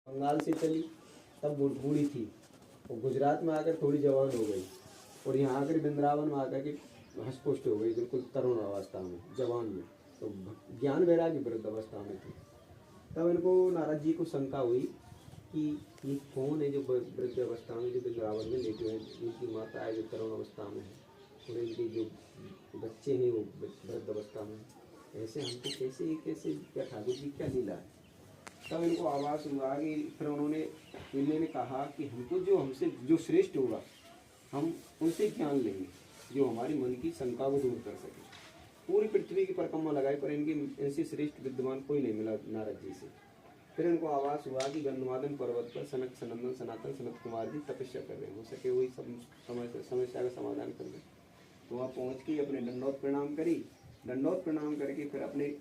बंगाल से चली तब बूढ़ी थी और गुजरात में आकर थोड़ी जवान हो गई और यहाँ आकर वृंदावन में आकर के हष्टपुष्ट हो गई, बिल्कुल तरुण अवस्था में, जवान में। तो ज्ञान वैरागी वृद्ध अवस्था में थी। तब इनको नारद जी को शंका हुई कि ये कौन है जो वृद्ध अवस्था में, जो वृंदावन में लेके हैं, इनकी माता है जो तरुण अवस्था में है और इनके जो बच्चे हैं वो वृद्ध अवस्था में, ऐसे हमको कैसे कैसे क्या ठाकुर जी क्या लीला है। तब इनको आवाज़ हुआ कि फिर इन्होंने कहा कि हमको हमसे जो श्रेष्ठ होगा हम उनसे ज्ञान लेंगे, जो हमारी मन की शंका को दूर कर सके। पूरी पृथ्वी की परिक्रमा लगाई पर इनसे श्रेष्ठ विद्वान कोई नहीं मिला नारद जी से। फिर इनको आवाज़ हुआ कि गंधमादन पर्वत पर सनक सनंदन सनातन सनत कुमार जी तपस्या कर रहे हैं, हो सके वही सब समस्या का समाधान कर दें। तो वहाँ पहुँच के अपने दंडोत प्रणाम करी। दंडोत प्रणाम करके फिर अपने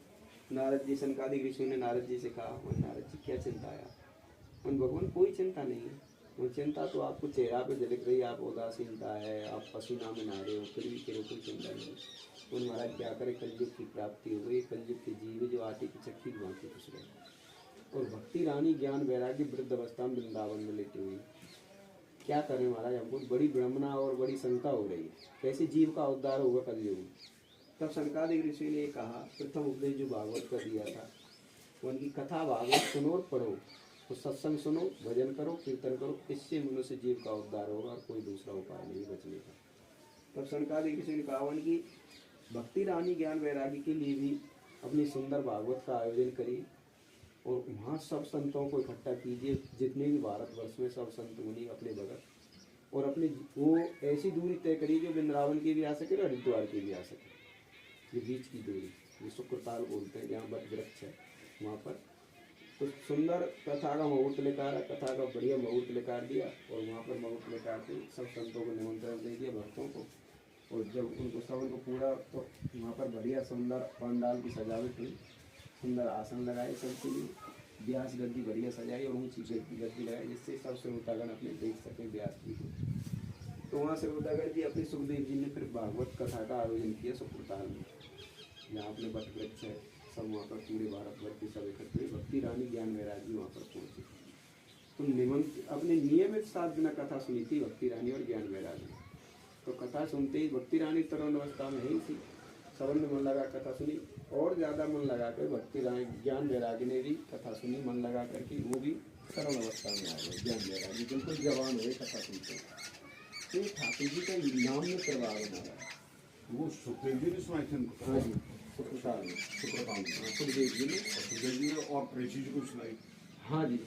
नारद जी सनकादिक ऋषियों ने नारद जी से कहा, नारद जी क्या चिंता है आप? उन भगवान कोई चिंता नहीं है, वो चिंता तो आपको चेहरा पे झलक रही है, आप उदासीनता है, आप पसीना में नहा रहे हो, फिर भी तेरे कोई चिंता नहीं। उन महाराज क्या करे, कलयुग की प्राप्ति हो गई, कलयुग के जीव जो आटे की चक्की की भांति खुश रहे। और भक्ति रानी ज्ञान वैराग्य वृद्ध अवस्था में वृंदावन में लेटी हुई। क्या करें महाराज, हमको बड़ी विडम्बना और बड़ी शंका हो रही है, कैसे जीव का उद्धार होगा कलयुग में। तब सनकादिक ऋषि ने कहा, प्रथम उपदेश जो भागवत का दिया था उनकी कथा भागवत सुनो और पढ़ो, तो सत्संग सुनो, भजन करो, कीर्तन करो, इससे मनुष्य जीव का उद्धार होगा और कोई दूसरा उपाय नहीं बचने का। तब सनकादिक ऋषि ने कहा उनकी भक्ति रानी ज्ञान वैरागी के लिए भी अपनी सुंदर भागवत का आयोजन करिए और वहाँ सब संतों को इकट्ठा कीजिए, जितने भी भारतवर्ष में सब संत मुनि अपने भगत, और अपने वो ऐसी दूरी तय करिए जो वृंदावन की भी आ सके और हरिद्वार की भी आ सके। ये बीच की दूरी, ये शुक्रताल बोलते हैं, जहाँ बट वृक्ष है वहाँ पर। तो सुंदर कथा का मुहूर्त लेकर, कथा का बढ़िया मुहूर्त लेकर दिया और वहाँ पर मुहूर्त लेकर के सब संतों को निमंत्रण दे दिया, भक्तों को। और जब उनको पूरा, तो वहाँ पर बढ़िया सुंदर पंडाल की सजावट हुई, सुंदर आसन लगाए सबके लिए, व्यास गद्दी बढ़िया सजाई और ऊँची गद्दी लगाई, जिससे सब श्रोतागण अपने देख सकें व्यास जी को। तो वहाँ श्रोतागण जी अपने सुखदेव जी ने फिर भागवत कथा का आयोजन किया शुक्रताल में, जहाँ अपने बट वृक्ष है, सब वहाँ पर पूरे भारतवर्ष के सब इकट्ठे। भक्ति रानी ज्ञान वैरागी वहाँ पर पहुँची। तो अपने नियमित साथ बिना कथा सुनी थी भक्ति रानी और ज्ञान वैरागी। तो कथा सुनते ही भक्ति रानी तरुण अवस्था में ही थी, सबन ने मन लगा कथा सुनी, और ज़्यादा मन लगा कर भक्ति रानी ज्ञान वैरागी ने भी कथा सुनी, मन लगा करके वो भी तरुण अवस्था में आ गए। ज्ञान वैरागी बिल्कुल जवान हुए कथा सुनते। तो ठाकुर जी का नाम में प्रभाव बना रहा है। वो सुखदेव जी ने सुनाई थी। हाँ जी, सुखदेव जी ने और प्रेषी जी को सुनाई। हाँ जी।